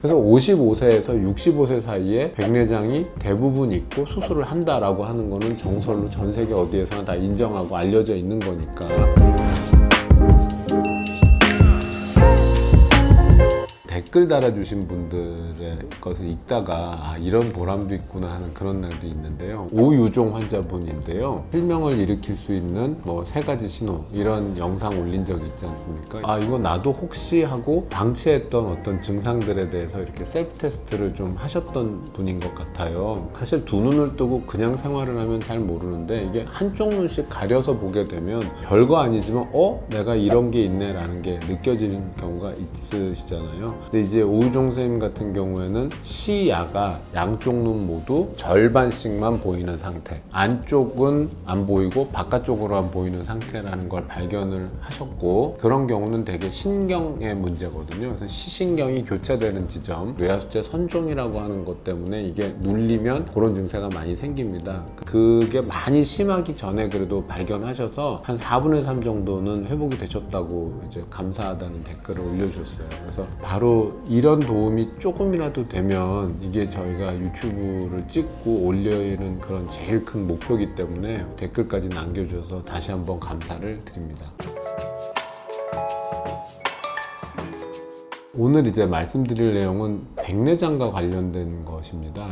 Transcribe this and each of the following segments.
그래서 55세에서 65세 사이에 백내장이 대부분 있고 수술을 한다라고 하는 거는 정설로 전 세계 어디에서나 다 인정하고 알려져 있는 거니까. 댓글 달아주신 분들의 것을 읽다가 이런 보람도 있구나 하는 그런 날도 있는데요. 오유종 환자분인데요. 실명을 일으킬 수 있는 세 가지 신호 이런 영상 올린 적이 있지 않습니까? 이거 나도 혹시 하고 방치했던 어떤 증상들에 대해서 이렇게 셀프 테스트를 좀 하셨던 분인 것 같아요. 사실 두 눈을 뜨고 그냥 생활을 하면 잘 모르는데 이게 한쪽 눈씩 가려서 보게 되면 별거 아니지만 내가 이런 게 있네 라는 게 느껴지는 경우가 있으시잖아요. 근데 이제 오유종 선생님 같은 경우에는 시야가 양쪽 눈 모두 절반씩만 보이는 상태, 안쪽은 안 보이고 바깥쪽으로만 보이는 상태라는 걸 발견을 하셨고, 그런 경우는 되게 신경의 문제거든요. 그래서 시신경이 교차되는 지점, 뇌하수체 선종이라고 하는 것 때문에 이게 눌리면 그런 증세가 많이 생깁니다. 그게 많이 심하기 전에 그래도 발견하셔서 한 4분의 3 정도는 회복이 되셨다고 이제 감사하다는 댓글을 올려주셨어요. 그래서 바로 이런 도움이 조금이라도 되면 이게 저희가 유튜브를 찍고 올리는 그런 제일 큰 목표이기 때문에 댓글까지 남겨주셔서 다시 한번 감사를 드립니다. 오늘 이제 말씀드릴 내용은 백내장과 관련된 것입니다.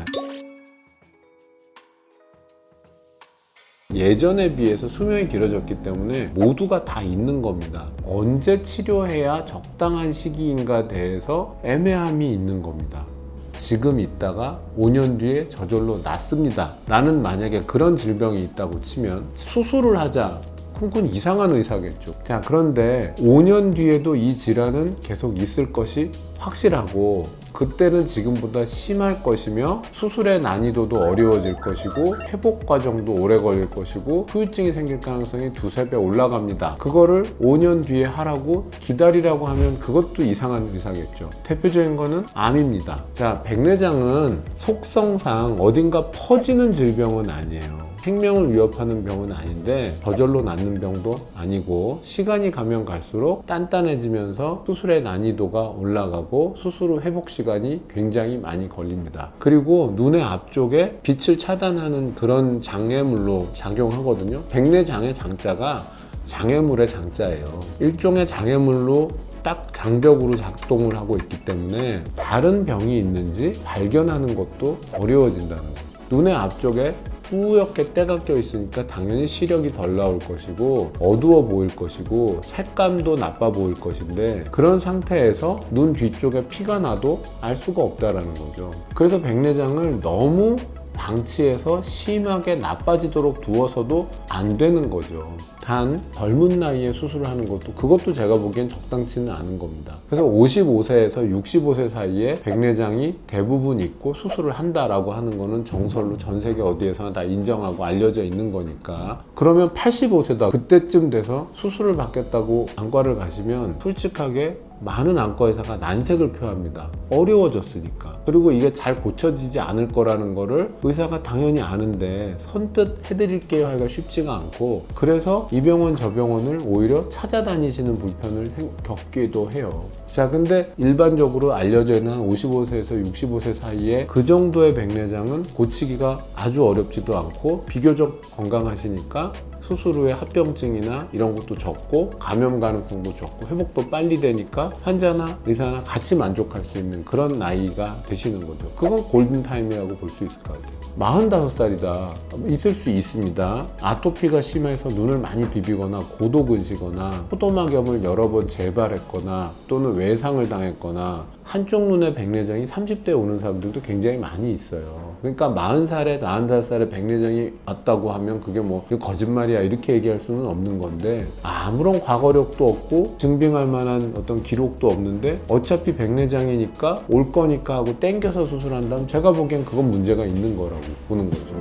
예전에 비해서 수명이 길어졌기 때문에 모두가 다 있는 겁니다. 언제 치료해야 적당한 시기인가 대해서 애매함이 있는 겁니다. 지금 있다가 5년 뒤에 저절로 낫습니다 라는 만약에 그런 질병이 있다고 치면 수술을 하자, 그건 이상한 의사겠죠. 자, 그런데 5년 뒤에도 이 질환은 계속 있을 것이 확실하고, 그때는 지금보다 심할 것이며 수술의 난이도도 어려워질 것이고 회복 과정도 오래 걸릴 것이고 후유증이 생길 가능성이 2~3배 올라갑니다. 그거를 5년 뒤에 하라고 기다리라고 하면 그것도 이상한 의사겠죠. 대표적인 거는 암입니다. 자, 백내장은 속성상 어딘가 퍼지는 질병은 아니에요. 생명을 위협하는 병은 아닌데 저절로 낫는 병도 아니고, 시간이 가면 갈수록 단단해지면서 수술의 난이도가 올라가고 수술 후 회복 시간이 굉장히 많이 걸립니다. 그리고 눈의 앞쪽에 빛을 차단하는 그런 장애물로 작용하거든요. 백내장의 장자가 장애물의 장자예요. 일종의 장애물로 딱 장벽으로 작동을 하고 있기 때문에 다른 병이 있는지 발견하는 것도 어려워진다는 거죠. 눈의 앞쪽에 뿌옇게 때가 껴 있으니까 당연히 시력이 덜 나올 것이고 어두워 보일 것이고 색감도 나빠 보일 것인데, 그런 상태에서 눈 뒤쪽에 피가 나도 알 수가 없다라는 거죠. 그래서 백내장을 너무 방치해서 심하게 나빠지도록 두어서도 안 되는 거죠. 단 젊은 나이에 수술을 하는 것도, 그것도 제가 보기엔 적당치는 않은 겁니다. 그래서 55세에서 65세 사이에 백내장이 대부분 있고 수술을 한다라고 하는 거는 정설로 전 세계 어디에서나 다 인정하고 알려져 있는 거니까. 그러면 85세다 그때쯤 돼서 수술을 받겠다고 안과를 가시면 솔직하게 많은 안과 의사가 난색을 표합니다. 어려워졌으니까. 그리고 이게 잘 고쳐지지 않을 거라는 거를 의사가 당연히 아는데 선뜻 해드릴게요 하기가 쉽지가 않고, 그래서 이 병원 저 병원을 오히려 찾아다니시는 불편을 겪기도 해요. 자, 근데 일반적으로 알려져 있는 한 55세에서 65세 사이에 그 정도의 백내장은 고치기가 아주 어렵지도 않고 비교적 건강하시니까 수술 후에 합병증이나 이런 것도 적고 감염 가능성도 적고 회복도 빨리 되니까 환자나 의사나 같이 만족할 수 있는 그런 나이가 되시는 거죠. 그건 골든타임이라고 볼 수 있을 것 같아요. 45살이다. 있을 수 있습니다. 아토피가 심해서 눈을 많이 비비거나 고도근시거나 포도막염을 여러 번 재발했거나 또는 외상을 당했거나 한쪽 눈에 백내장이 30대에 오는 사람들도 굉장히 많이 있어요. 그러니까 40살에 45살에 백내장이 왔다고 하면 그게 이거 거짓말이야 이렇게 얘기할 수는 없는 건데, 아무런 과거력도 없고 증빙할 만한 어떤 기록도 없는데 어차피 백내장이니까 올 거니까 하고 땡겨서 수술한다면 제가 보기엔 그건 문제가 있는 거라고 보는 거죠.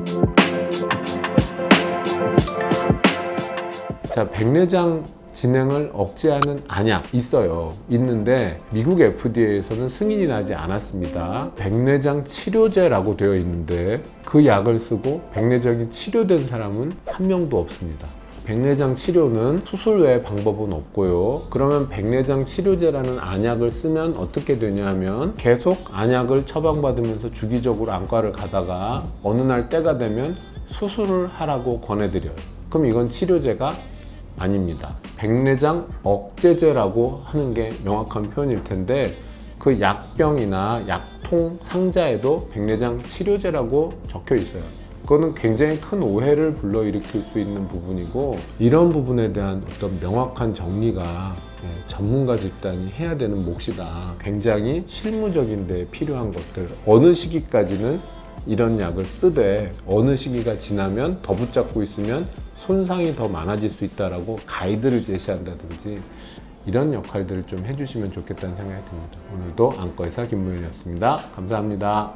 자, 백내장 진행을 억제하는 안약 있어요. 있는데 미국 FDA에서는 승인이 나지 않았습니다. 백내장 치료제라고 되어 있는데 그 약을 쓰고 백내장이 치료된 사람은 한 명도 없습니다. 백내장 치료는 수술 외에 방법은 없고요. 그러면 백내장 치료제라는 안약을 쓰면 어떻게 되냐 하면 계속 안약을 처방받으면서 주기적으로 안과를 가다가 어느 날 때가 되면 수술을 하라고 권해드려요. 그럼 이건 치료제가 아닙니다. 백내장 억제제라고 하는 게 명확한 표현일 텐데 그 약병이나 약통 상자에도 백내장 치료제라고 적혀 있어요. 그거는 굉장히 큰 오해를 불러일으킬 수 있는 부분이고, 이런 부분에 대한 어떤 명확한 정리가 전문가 집단이 해야 되는 몫이다. 굉장히 실무적인 데 필요한 것들, 어느 시기까지는 이런 약을 쓰되 어느 시기가 지나면 더 붙잡고 있으면 손상이 더 많아질 수 있다라고 가이드를 제시한다든지 이런 역할들을 좀 해주시면 좋겠다는 생각이 듭니다. 오늘도 안과의사 김무현이었습니다. 감사합니다.